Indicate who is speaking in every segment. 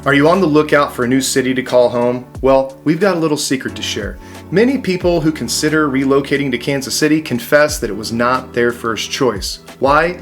Speaker 1: Are you on the lookout for a new city to call home? Well, we've got a little secret to share. Many people who consider relocating to Kansas City confess that it was not their first choice. Why?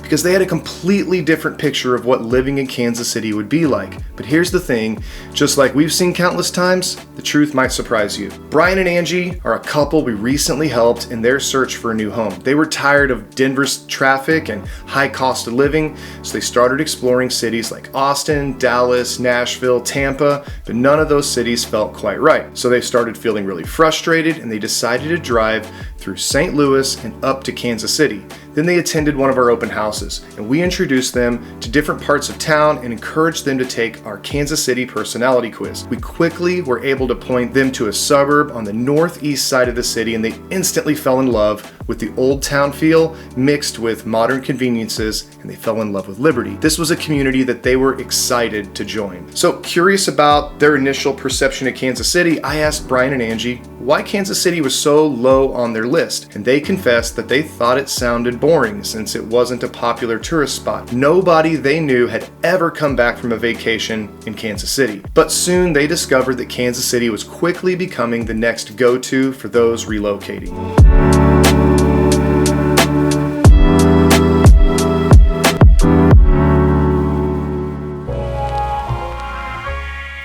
Speaker 1: Because they had a completely different picture of what living in Kansas City would be like. But here's the thing, just like we've seen countless times, the truth might surprise you. Brian and Angie are a couple we recently helped in their search for a new home. They were tired of Denver's traffic and high cost of living, so they started exploring cities like Austin, Dallas, Nashville, Tampa, but none of those cities felt quite right. So they started feeling really frustrated and they decided to drive through St. Louis and up to Kansas City. Then they attended one of our open houses, and we introduced them to different parts of town and encouraged them to take our Kansas City personality quiz. We quickly were able to point them to a suburb on the northeast side of the city, and they instantly fell in love with the old town feel mixed with modern conveniences, and they fell in love with liberty. This was a community that they were excited to join. So curious about their initial perception of Kansas City, I asked Brian and Angie why Kansas City was so low on their list, and they confessed that they thought it sounded boring since it wasn't a popular tourist spot. Nobody they knew had ever come back from a vacation in Kansas City. But soon they discovered that Kansas City was quickly becoming the next go-to for those relocating.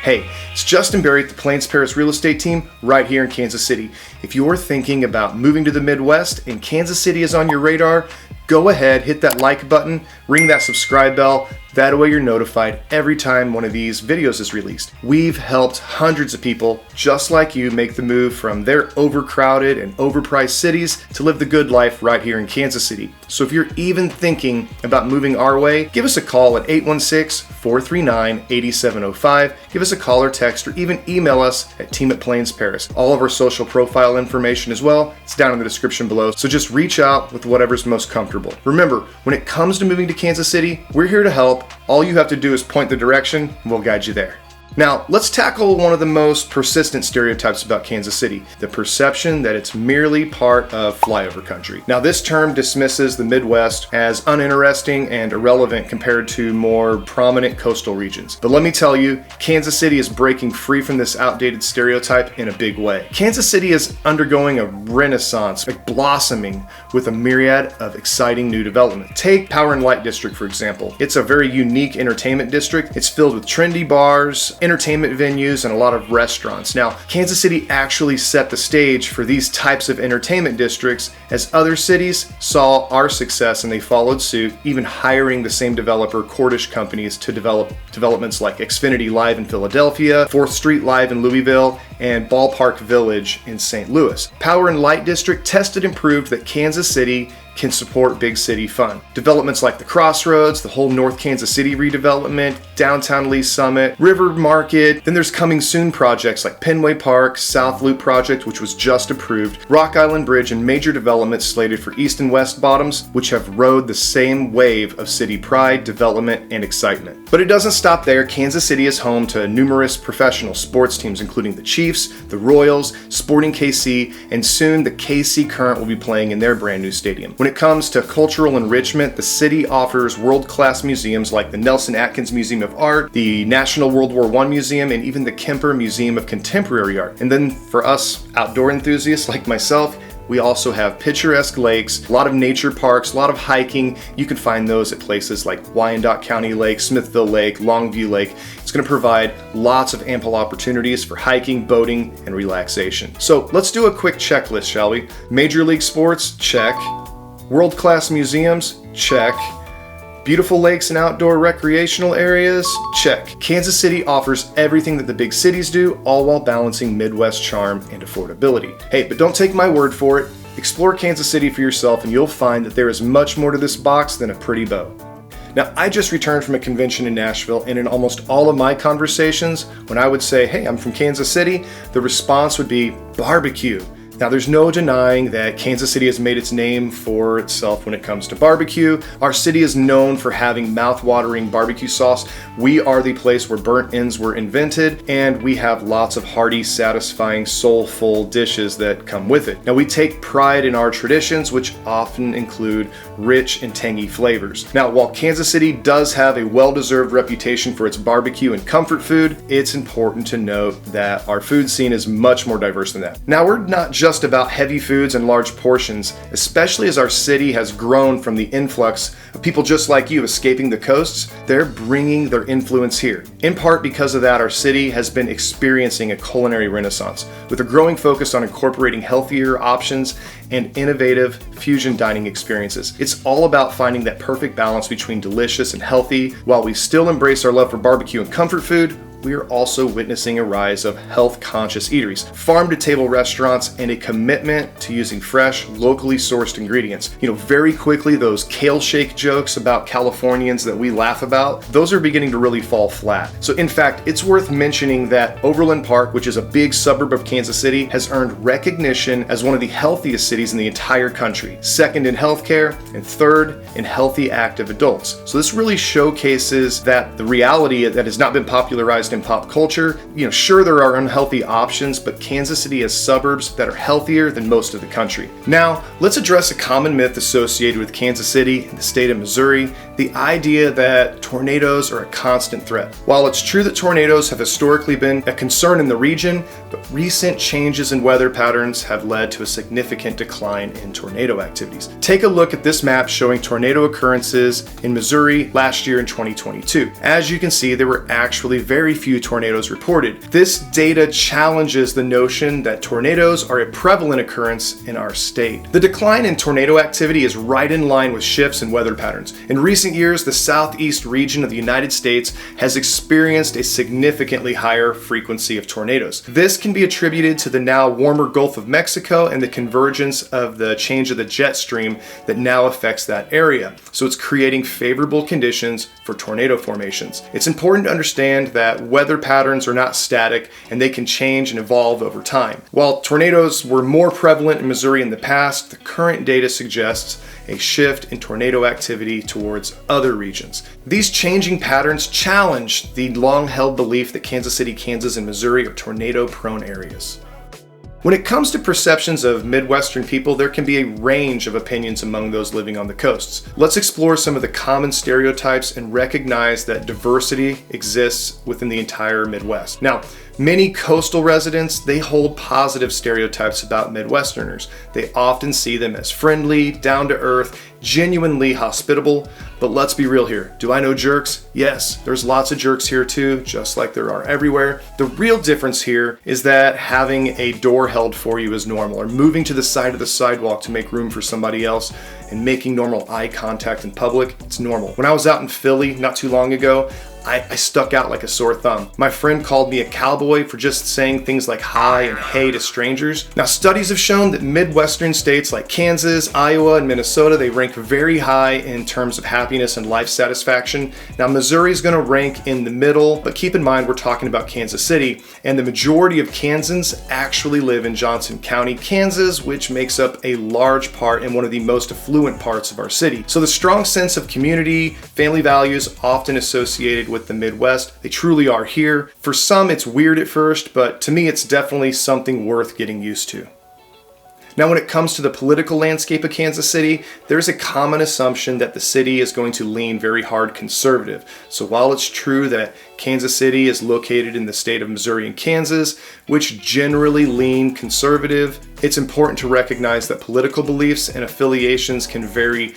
Speaker 1: Hey, it's Justin Berry at the Plains Paris Real Estate Team right here in Kansas City. If you're thinking about moving to the Midwest and Kansas City is on your radar, go ahead, hit that like button, ring that subscribe bell. That way you're notified every time one of these videos is released. We've helped hundreds of people just like you make the move from their overcrowded and overpriced cities to live the good life right here in Kansas City. So if you're even thinking about moving our way, give us a call at 816-439-8705. Give us a call or text or even email us at team@PlainsParis. All of our social profile information as well, it's down in the description below. So just reach out with whatever's most comfortable. Remember, when it comes to moving to Kansas City, we're here to help. All you have to do is point the direction and we'll guide you there. Now, let's tackle one of the most persistent stereotypes about Kansas City, the perception that it's merely part of Flyover Country. Now, this term dismisses the Midwest as uninteresting and irrelevant compared to more prominent coastal regions. But let me tell you, Kansas City is breaking free from this outdated stereotype in a big way. Kansas City is undergoing a renaissance, a blossoming with a myriad of exciting new development. Take Power and Light District, for example. It's a very unique entertainment district. It's filled with trendy bars, entertainment venues, and a lot of restaurants. Now, Kansas City actually set the stage for these types of entertainment districts as other cities saw our success and they followed suit, even hiring the same developer, Cordish companies, to develop developments like Xfinity Live in Philadelphia, 4th Street Live in Louisville, and Ballpark Village in St. Louis. Power and Light District tested and proved that Kansas City can support big city fun. Developments like the Crossroads, the whole North Kansas City redevelopment, downtown Lee Summit, River Market. Then there's coming soon projects like Penway Park, South Loop Project, which was just approved, Rock Island Bridge, and major developments slated for East and West Bottoms, which have rode the same wave of city pride, development, and excitement. But it doesn't stop there. Kansas City is home to numerous professional sports teams, including the Chiefs, the Royals, Sporting KC, and soon the KC Current will be playing in their brand new stadium. When it comes to cultural enrichment, the city offers world-class museums like the Nelson Atkins Museum of Art, the National World War I Museum, and even the Kemper Museum of Contemporary Art. And then for us outdoor enthusiasts like myself, we also have picturesque lakes, a lot of nature parks, a lot of hiking. You can find those at places like Wyandotte County Lake, Smithville Lake, Longview Lake. It's going to provide lots of ample opportunities for hiking, boating, and relaxation. So let's do a quick checklist, shall we? Major league sports, check. World-class museums, check. Beautiful lakes and outdoor recreational areas, check. Kansas City offers everything that the big cities do, all while balancing Midwest charm and affordability. Hey, but don't take my word for it. Explore Kansas City for yourself and you'll find that there is much more to this box than a pretty bow. Now, I just returned from a convention in Nashville, and in almost all of my conversations, when I would say, hey, I'm from Kansas City, the response would be barbecue. Now, there's no denying that Kansas City has made its name for itself when it comes to barbecue. Our city is known for having mouth-watering barbecue sauce. We are the place where burnt ends were invented, and we have lots of hearty, satisfying, soulful dishes that come with it. Now, we take pride in our traditions, which often include rich and tangy flavors. Now, while Kansas City does have a well-deserved reputation for its barbecue and comfort food, it's important to note that our food scene is much more diverse than that. Now, we're not just about heavy foods and large portions, especially as our city has grown from the influx of people just like you escaping the coasts. They're bringing their influence here. In part because of that, our city has been experiencing a culinary renaissance with a growing focus on incorporating healthier options and innovative fusion dining experiences. It's all about finding that perfect balance between delicious and healthy. While we still embrace our love for barbecue and comfort food, we are also witnessing a rise of health-conscious eateries, farm-to-table restaurants, and a commitment to using fresh, locally sourced ingredients. Very quickly, those kale shake jokes about Californians that we laugh about, those are beginning to really fall flat. So in fact, it's worth mentioning that Overland Park, which is a big suburb of Kansas City, has earned recognition as one of the healthiest cities in the entire country, second in healthcare and third in healthy, active adults. So this really showcases that the reality that has not been popularized in pop culture. Sure, there are unhealthy options, but Kansas City has suburbs that are healthier than most of the country. Now, let's address a common myth associated with Kansas City and the state of Missouri, the idea that tornadoes are a constant threat. While it's true that tornadoes have historically been a concern in the region, but recent changes in weather patterns have led to a significant decline in tornado activities. Take a look at this map showing tornado occurrences in Missouri last year in 2022. As you can see, there were actually very few tornadoes reported. This data challenges the notion that tornadoes are a prevalent occurrence in our state. The decline in tornado activity is right in line with shifts in weather patterns. In recent years, the southeast region of the United States has experienced a significantly higher frequency of tornadoes. This can be attributed to the now warmer Gulf of Mexico and the convergence of the change of the jet stream that now affects that area. So it's creating favorable conditions for tornado formations. It's important to understand that weather patterns are not static and they can change and evolve over time. While tornadoes were more prevalent in Missouri in the past, the current data suggests a shift in tornado activity towards other regions. These changing patterns challenge the long-held belief that Kansas City, Kansas, and Missouri are tornado-prone areas. When it comes to perceptions of Midwestern people, there can be a range of opinions among those living on the coasts. Let's explore some of the common stereotypes and recognize that diversity exists within the entire Midwest. Now, many coastal residents, they hold positive stereotypes about Midwesterners. They often see them as friendly, down-to-earth, genuinely hospitable. But let's be real here. Do I know jerks? Yes, there's lots of jerks here too, just like there are everywhere. The real difference here is that having a door held for you is normal, or moving to the side of the sidewalk to make room for somebody else and making normal eye contact in public, it's normal. When I was out in Philly not too long ago, I stuck out like a sore thumb. My friend called me a cowboy for just saying things like hi and hey to strangers. Now, studies have shown that Midwestern states like Kansas, Iowa, and Minnesota, they rank very high in terms of happiness and life satisfaction. Now, Missouri is going to rank in the middle, but keep in mind we're talking about Kansas City, and the majority of Kansans actually live in Johnson County, Kansas, which makes up a large part and one of the most affluent parts of our city. So the strong sense of community, family values often associated with the Midwest, they truly are here. For some, it's weird at first, but to me, it's definitely something worth getting used to. Now, when it comes to the political landscape of Kansas City, there's a common assumption that the city is going to lean very hard conservative. So while it's true that Kansas City is located in the state of Missouri and Kansas, which generally lean conservative, it's important to recognize that political beliefs and affiliations can vary,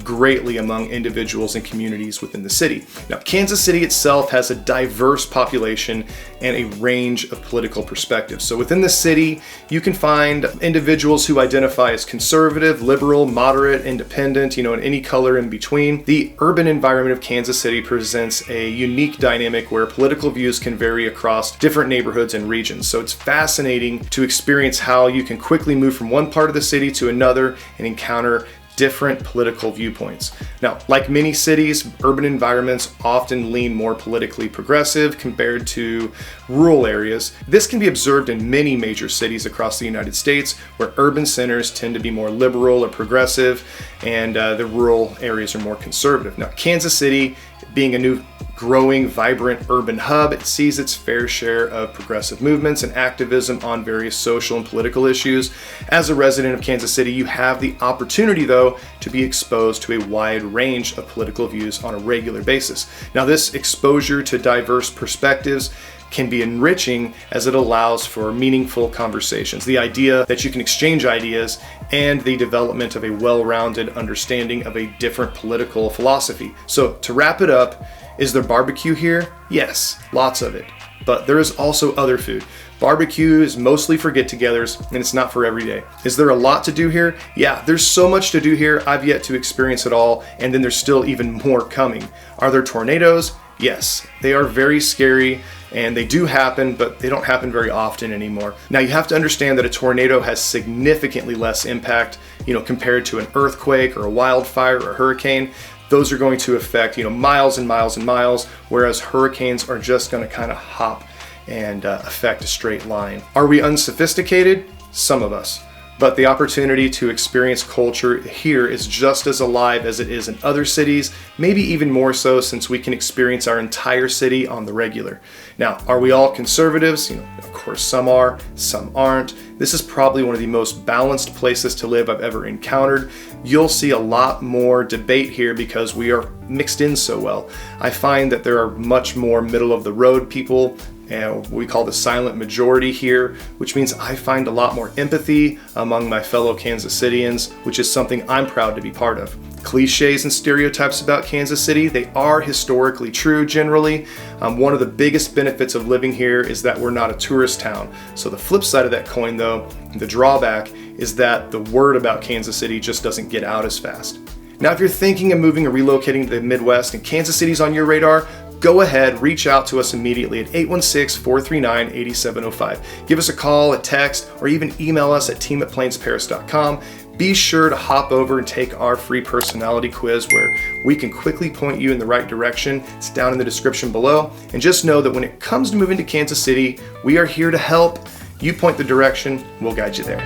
Speaker 1: greatly among individuals and communities within the city. Now, Kansas City itself has a diverse population and a range of political perspectives. So within the city, you can find individuals who identify as conservative, liberal, moderate, independent, and any color in between. The urban environment of Kansas City presents a unique dynamic where political views can vary across different neighborhoods and regions. So it's fascinating to experience how you can quickly move from one part of the city to another and encounter different political viewpoints. Now, like many cities, urban environments often lean more politically progressive compared to rural areas. This can be observed in many major cities across the United States, where urban centers tend to be more liberal or progressive, and the rural areas are more conservative. Now, Kansas City, being a new growing, vibrant urban hub, it sees its fair share of progressive movements and activism on various social and political issues. As a resident of Kansas City, you have the opportunity, though, to be exposed to a wide range of political views on a regular basis. Now, this exposure to diverse perspectives can be enriching as it allows for meaningful conversations. The idea that you can exchange ideas and the development of a well-rounded understanding of a different political philosophy. So to wrap it up, is there barbecue here? Yes, lots of it. But there is also other food. Barbecue is mostly for get-togethers, and it's not for every day. Is there a lot to do here? Yeah, there's so much to do here. I've yet to experience it all, and then there's still even more coming. Are there tornadoes? Yes, they are very scary, and they do happen, but they don't happen very often anymore. Now, you have to understand that a tornado has significantly less impact, compared to an earthquake or a wildfire or a hurricane. Those are going to affect, miles and miles and miles, whereas hurricanes are just going to kind of hop and affect a straight line. Are we unsophisticated? Some of us. But the opportunity to experience culture here is just as alive as it is in other cities, maybe even more so, since we can experience our entire city on the regular. Now, are we all conservatives? Of course some are, some aren't. This is probably one of the most balanced places to live I've ever encountered. You'll see a lot more debate here because we are mixed in so well. I find that there are much more middle of the road people, and we call the silent majority here, which means I find a lot more empathy among my fellow Kansas Cityans, which is something I'm proud to be part of. Cliches and stereotypes about Kansas City, they are historically true generally. One of the biggest benefits of living here is that we're not a tourist town. So the flip side of that coin, though, the drawback, is that the word about Kansas City just doesn't get out as fast. Now, if you're thinking of moving or relocating to the Midwest and Kansas City's on your radar, go ahead, reach out to us immediately at 816-439-8705. Give us a call, a text, or even email us at team@plainsparis.com. Be sure to hop over and take our free personality quiz where we can quickly point you in the right direction. It's down in the description below. And just know that when it comes to moving to Kansas City, we are here to help. You point the direction, we'll guide you there.